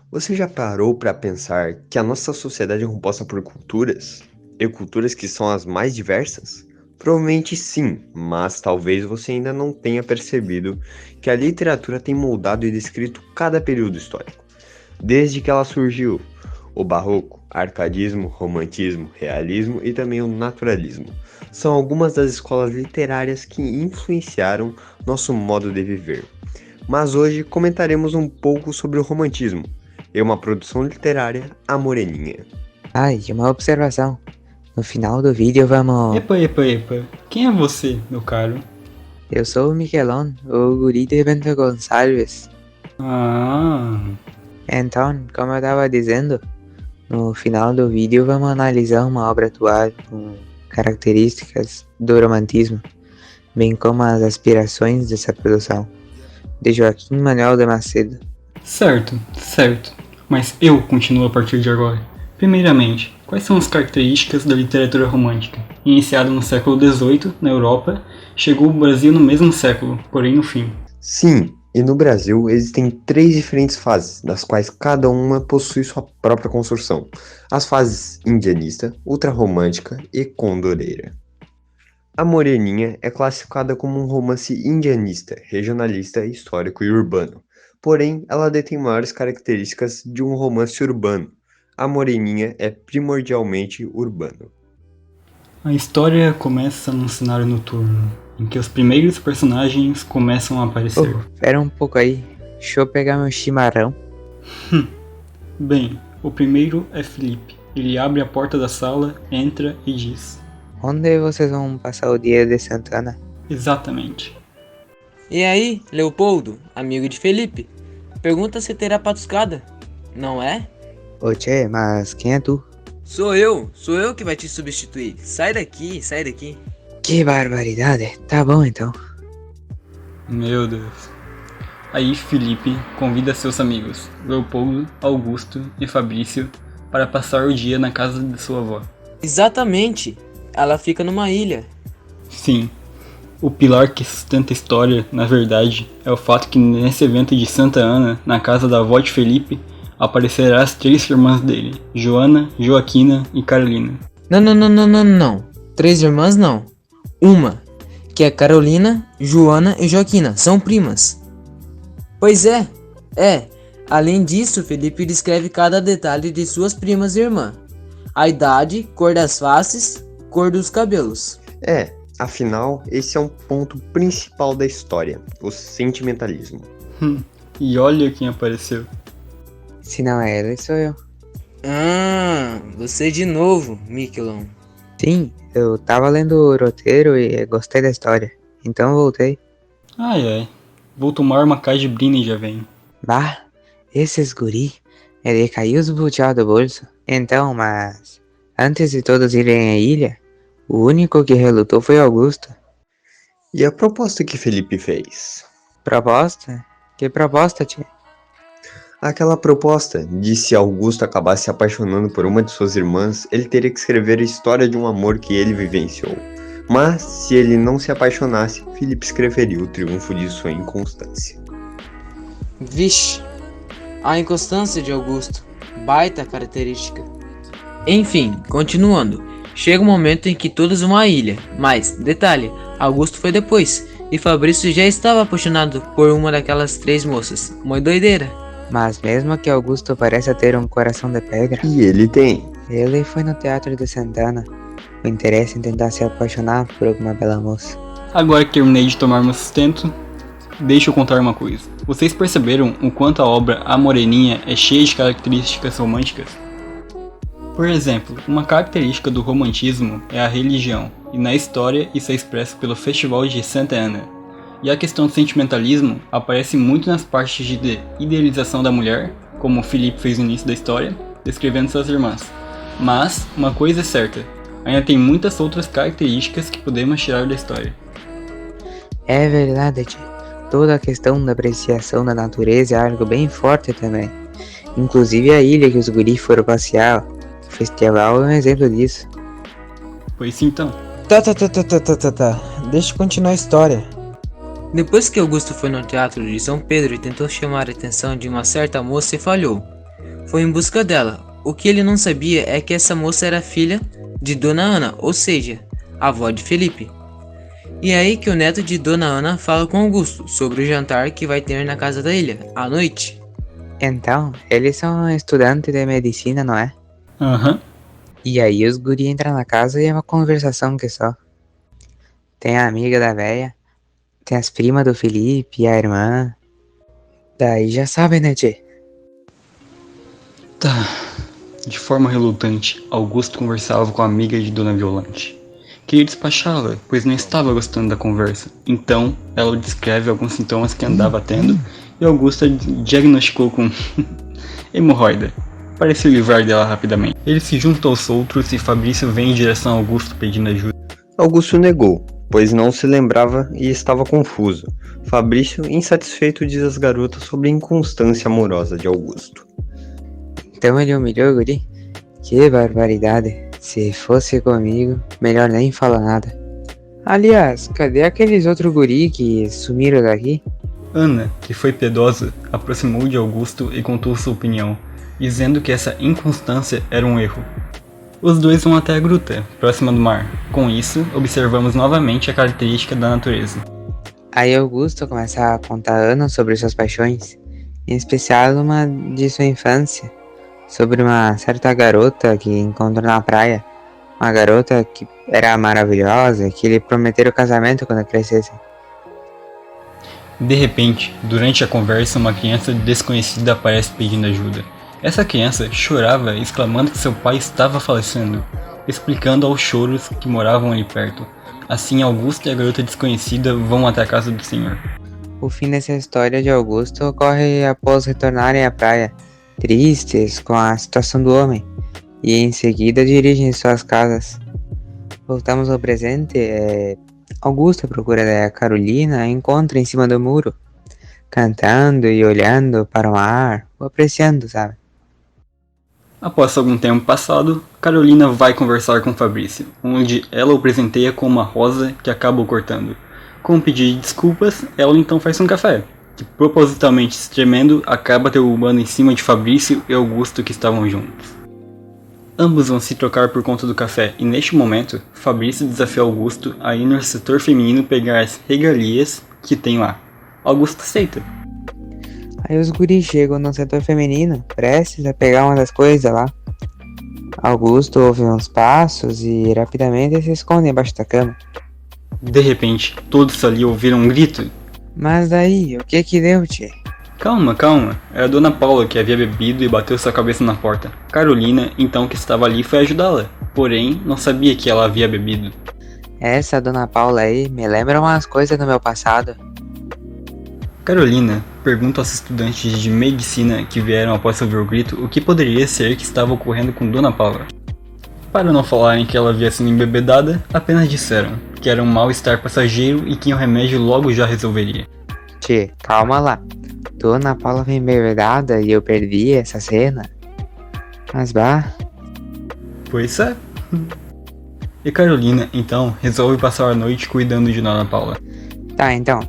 Você já parou para pensar que a nossa sociedade é composta por culturas? E culturas que são as mais diversas? Provavelmente sim, mas talvez você ainda não tenha percebido que a literatura tem moldado e descrito cada período histórico, desde que ela surgiu. O barroco, arcadismo, romantismo, realismo e também o naturalismo são algumas das escolas literárias que influenciaram nosso modo de viver. Mas hoje comentaremos um pouco sobre o romantismo e uma produção literária, A Moreninha. Ai, uma observação. No final do vídeo vamos... Epa. Quem é você, meu caro? Eu sou o Miquelon, o guri de Bento Gonçalves. Ah, Então, como eu tava dizendo, no final do vídeo vamos analisar uma obra atual com características do romantismo, bem como as aspirações dessa produção, de Joaquim Manuel de Macedo. certo. Mas eu continuo a partir de agora. Primeiramente, quais são as características da literatura romântica? Iniciada no século XVIII, na Europa, chegou ao Brasil no mesmo século, porém no fim. Sim, e no Brasil existem três diferentes fases, das quais cada uma possui sua própria construção. As fases indianista, ultrarromântica e condoreira. A Moreninha é classificada como um romance indianista, regionalista, histórico e urbano. Porém, ela detém maiores características de um romance urbano. A Moreninha é primordialmente urbano. A história começa num cenário noturno, em que os primeiros personagens começam a aparecer. Espera um pouco aí, deixa eu pegar meu chimarrão. Bem, o primeiro é Felipe. Ele abre a porta da sala, entra e diz: Onde vocês vão passar o dia de Santana? exatamente. E aí, Leopoldo, amigo de Felipe, pergunta se terá patuscada, não é? Ô tchê, mas quem é tu? Sou eu que vai te substituir. Sai daqui. Que barbaridade, tá bom então. Meu Deus. Aí Felipe convida seus amigos, Leopoldo, Augusto e Fabrício, para passar o dia na casa de sua avó. Exatamente, ela fica numa ilha. Sim, o pilar que sustenta a história, na verdade, é o fato que nesse evento de Santa Ana, na casa da avó de Felipe, aparecerão as três irmãs dele, Joana, Joaquina e Carolina. Não. 3 irmãs não. Uma, que é Carolina, Joana e Joaquina, são primas. Pois é. Além disso, Felipe descreve cada detalhe de suas primas e irmã. A idade, cor das faces, cor dos cabelos. Afinal, esse é um ponto principal da história, o sentimentalismo. E olha quem apareceu. Se não é ele, sou eu. Você de novo, Miquelon. Sim, eu tava lendo o roteiro e gostei da história, então voltei. Ai, vou tomar uma caipirinha e já venho. Bah, esses guri, ele caiu os butiá do bolso. Então, mas antes de todos irem à ilha, o único que relutou foi Augusto. E a proposta que Felipe fez? Proposta? Que proposta, tia? Aquela proposta de se Augusto acabasse se apaixonando por uma de suas irmãs, ele teria que escrever a história de um amor que ele vivenciou. Mas, se ele não se apaixonasse, Felipe escreveria o triunfo de sua inconstância. Vixe, a inconstância de Augusto, baita característica. Enfim, continuando, chega um momento em que todos vão à ilha, mas, detalhe, Augusto foi depois, e Fabrício já estava apaixonado por uma daquelas 3 moças, uma doideira. Mas mesmo que Augusto pareça ter um coração de pedra, E ele tem. ele foi no teatro de Santana, o interesse em tentar se apaixonar por alguma bela moça. Agora que terminei de tomar meu sustento, deixa eu contar uma coisa. Vocês perceberam o quanto a obra A Moreninha é cheia de características românticas? Por exemplo, uma característica do romantismo é a religião, e na história isso é expresso pelo Festival de Santa Ana. E a questão do sentimentalismo aparece muito nas partes de idealização da mulher, como Felipe fez no início da história, descrevendo suas irmãs. Mas, uma coisa é certa, ainda tem muitas outras características que podemos tirar da história. É verdade, tia. Toda a questão da apreciação da natureza é algo bem forte também. Inclusive a ilha que os guris foram passear, o festival é um exemplo disso. Pois então. Tá. Deixa eu continuar a história. Depois que Augusto foi no teatro de São Pedro e tentou chamar a atenção de uma certa moça e falhou. foi em busca dela. O que ele não sabia é que essa moça era filha de Dona Ana, ou seja, a avó de Felipe. E é aí que o neto de Dona Ana fala com Augusto sobre o jantar que vai ter na casa da ilha, à noite. Então, eles são estudantes de medicina, não é? Aham. E aí os guri entram na casa e é uma conversação que só. Tem a amiga da véia, tem as primas do Felipe e a irmã. Daí já sabem, né, tchê? Tá. De forma relutante, Augusto conversava com a amiga de Dona Violante. Queria despachá-la, pois não estava gostando da conversa. Então, ela descreve alguns sintomas que andava tendo e Augusto a diagnosticou com hemorroida. Para se livrar dela rapidamente. Ele se junta aos outros e Fabrício vem em direção a Augusto pedindo ajuda. Augusto negou, pois não se lembrava e estava confuso. Fabrício, insatisfeito, diz às garotas sobre a inconstância amorosa de Augusto. Então ele humilhou o guri? Que barbaridade. Se fosse comigo, melhor nem falar nada. Aliás, cadê aqueles outros guri que sumiram daqui? Ana, que foi piedosa, aproximou de Augusto e contou sua opinião, dizendo que essa inconstância era um erro. Os dois vão até a gruta, próxima do mar. Com isso, observamos novamente a característica da natureza. Aí Augusto começa a contar a Ana sobre suas paixões, em especial uma de sua infância, sobre uma certa garota que encontrou na praia. Uma garota que era maravilhosa, que lhe prometeram casamento quando crescessem. De repente, durante a conversa, uma criança desconhecida aparece pedindo ajuda. Essa criança chorava, exclamando que seu pai estava falecendo, explicando aos choros que moravam ali perto. Assim, Augusto e a garota desconhecida vão até a casa do senhor. O fim dessa história de Augusto ocorre após retornarem à praia, tristes com a situação do homem, e em seguida dirigem suas casas. Voltamos ao presente. Augusto, à procura da Carolina, encontra em cima do muro, cantando e olhando para o mar, ou apreciando, sabe? Após algum tempo passado, Carolina vai conversar com Fabrício, onde ela o presenteia com uma rosa que acaba o cortando. Com um pedido de desculpas, ela então faz um café, que propositalmente se tremendo acaba derrubando em cima de Fabrício e Augusto que estavam juntos. Ambos vão se trocar por conta do café e neste momento, Fabrício desafia Augusto a ir no setor feminino pegar as regalias que tem lá. Augusto aceita. Aí os guris chegam no setor feminino, prestes a pegar uma das coisas lá. Augusto ouve uns passos e rapidamente se esconde embaixo da cama. De repente, todos ali ouviram um grito. Mas daí, o que deu, tchê? Calma, calma. Era a Dona Paula que havia bebido e bateu sua cabeça na porta. Carolina, então que estava ali, foi ajudá-la. Porém, não sabia que ela havia bebido. Essa Dona Paula aí me lembra umas coisas do meu passado. Carolina pergunta aos estudantes de medicina que vieram após ouvir o grito o que poderia ser que estava ocorrendo com Dona Paula. Para não falarem que ela havia sido embebedada, apenas disseram que era um mal-estar passageiro e que o remédio logo já resolveria. Tchê, calma lá. Dona Paula foi embebedada e eu perdi essa cena. Mas bah. Pois é. E Carolina, então, resolve passar a noite cuidando de Dona Paula. Tá, então,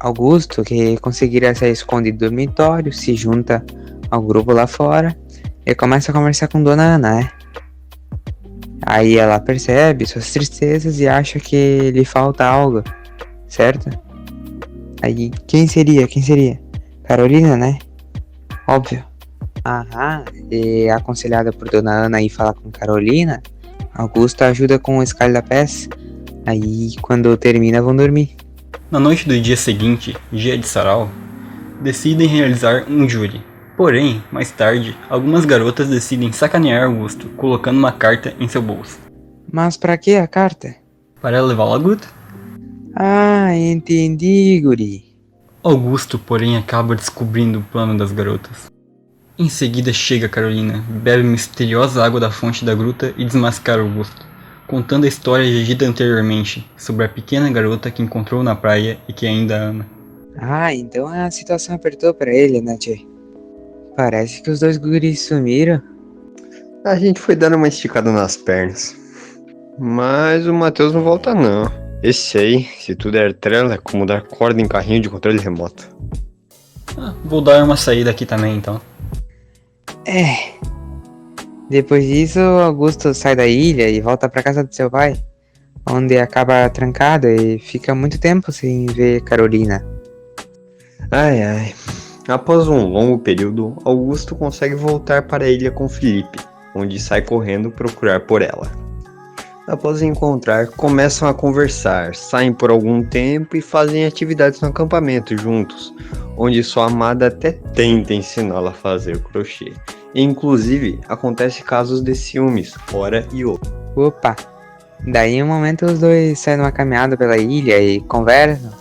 Augusto, que conseguiria sair escondido do dormitório, se junta ao grupo lá fora e começa a conversar com Dona Ana, né? Aí ela percebe suas tristezas e acha que lhe falta algo, certo? Aí, quem seria? Carolina, né? Óbvio. Aham, e aconselhada por Dona Ana a ir falar com Carolina, Augusto ajuda com o escalda-pés. Aí, quando termina, vão dormir. Na noite do dia seguinte, dia de sarau, decidem realizar um júri. Porém, mais tarde, algumas garotas decidem sacanear Augusto, colocando uma carta em seu bolso. Mas pra que a carta? Para levá-lo à gruta. Ah, entendi, guri. Augusto, porém, acaba descobrindo o plano das garotas. Em seguida chega Carolina, bebe misteriosa água da fonte da gruta e desmascara Augusto, contando a história já dita anteriormente, sobre a pequena garota que encontrou na praia e que ainda ama. Ah, então a situação apertou pra ele, né, tchê? Parece que os dois guris sumiram. A gente foi dando uma esticada nas pernas. Mas o Matheus não volta não. Esse aí, se tudo der trela, é como dar corda em carrinho de controle remoto. Vou dar uma saída aqui também então. É. Depois disso, Augusto sai da ilha e volta pra casa do seu pai, onde acaba trancado e fica muito tempo sem ver Carolina. Ai ai. Após um longo período, Augusto consegue voltar para a ilha com Felipe, onde sai correndo procurar por ela. Após encontrar, começam a conversar, saem por algum tempo e fazem atividades no acampamento juntos, onde sua amada até tenta ensiná-la a fazer crochê. E, inclusive, acontece casos de ciúmes, hora e outra. Opa! Daí, um momento, os dois saem numa caminhada pela ilha e conversam,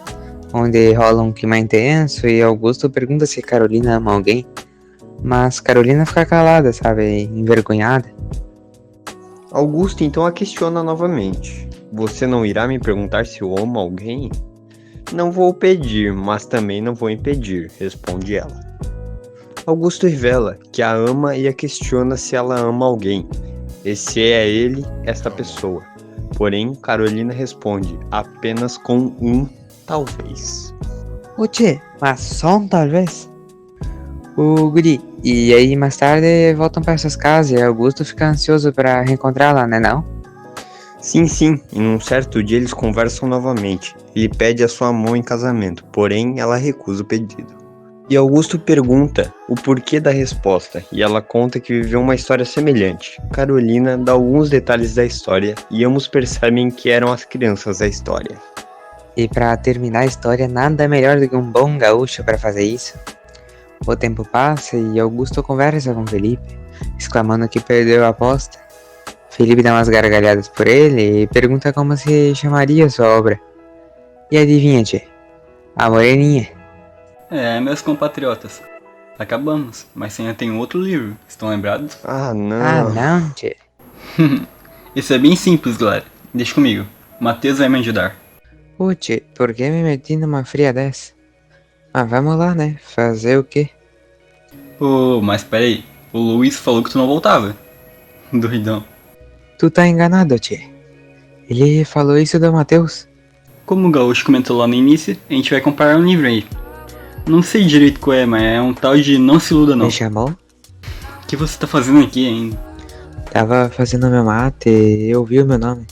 onde rola um clima intenso e Augusto pergunta se Carolina ama alguém, mas Carolina fica calada, sabe, envergonhada. Augusto então a questiona novamente. Você não irá me perguntar se eu amo alguém? Não vou pedir, mas também não vou impedir, responde ela. Augusto revela que a ama e a questiona se ela ama alguém, e se é ele esta pessoa. Porém, Carolina responde apenas com um talvez. Oxê, mas só um talvez? O guri, e aí mais tarde voltam para suas casas e Augusto fica ansioso para reencontrá-la, né não? Sim, em um certo dia eles conversam novamente. Ele pede a sua mão em casamento, porém ela recusa o pedido. E Augusto pergunta o porquê da resposta, e ela conta que viveu uma história semelhante. Carolina dá alguns detalhes da história, e ambos percebem que eram as crianças da história. E para terminar a história, nada melhor do que um bom gaúcho para fazer isso. O tempo passa e Augusto conversa com Felipe, exclamando que perdeu a aposta. Felipe dá umas gargalhadas por ele e pergunta como se chamaria sua obra. E adivinha, tchê? A Moreninha. Meus compatriotas, acabamos, mas ainda tem outro livro, estão lembrados? Ah, não. Ah, não, tchê. Isso é bem simples, galera. Deixa comigo, o Matheus vai me ajudar. Ô, tchê, por que me meti numa fria dessa? Mas vamos lá, né? Fazer o quê? Pô, mas peraí, o Luiz falou que tu não voltava. Doidão. Tu tá enganado, tchê. Ele falou isso do Matheus. Como o Gaúcho comentou lá no início, a gente vai comparar um livro aí. Não sei direito qual é, mas é um tal de Não Se Iluda Não. Me chamou? O que você tá fazendo aqui ainda? Tava fazendo meu mate e eu vi o meu nome.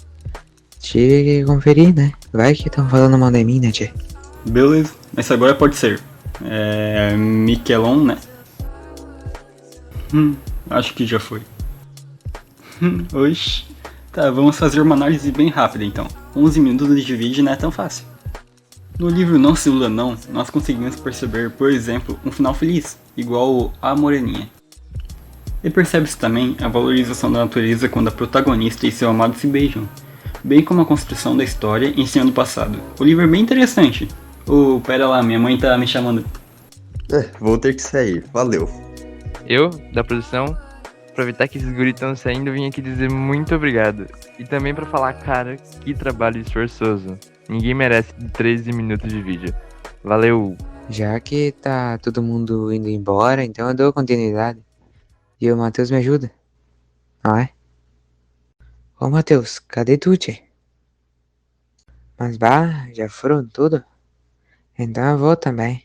Tive que conferir, né? Vai que tão falando mal de mim, né, tchê? Beleza, mas agora pode ser. Miquelon, né? Acho que já foi. Oxi. Tá, vamos fazer uma análise bem rápida então. 11 minutos de vídeo não é tão fácil. No livro Não Se Iluda Não, nós conseguimos perceber, por exemplo, um final feliz, igual a Moreninha. E percebe-se também a valorização da natureza quando a protagonista e seu amado se beijam, bem como a construção da história em cima do passado. O livro é bem interessante. Pera lá, minha mãe tá me chamando. Vou ter que sair, valeu. Eu, da produção, aproveitar que esses guris estão saindo, vim aqui dizer muito obrigado. E também pra falar, cara, que trabalho esforçoso. Ninguém merece 13 minutos de vídeo. Valeu! Já que tá todo mundo indo embora, então eu dou continuidade. E o Matheus me ajuda. Não é? Ô Matheus, cadê tu, tchê? Mas bah, já foram tudo? Então eu vou também.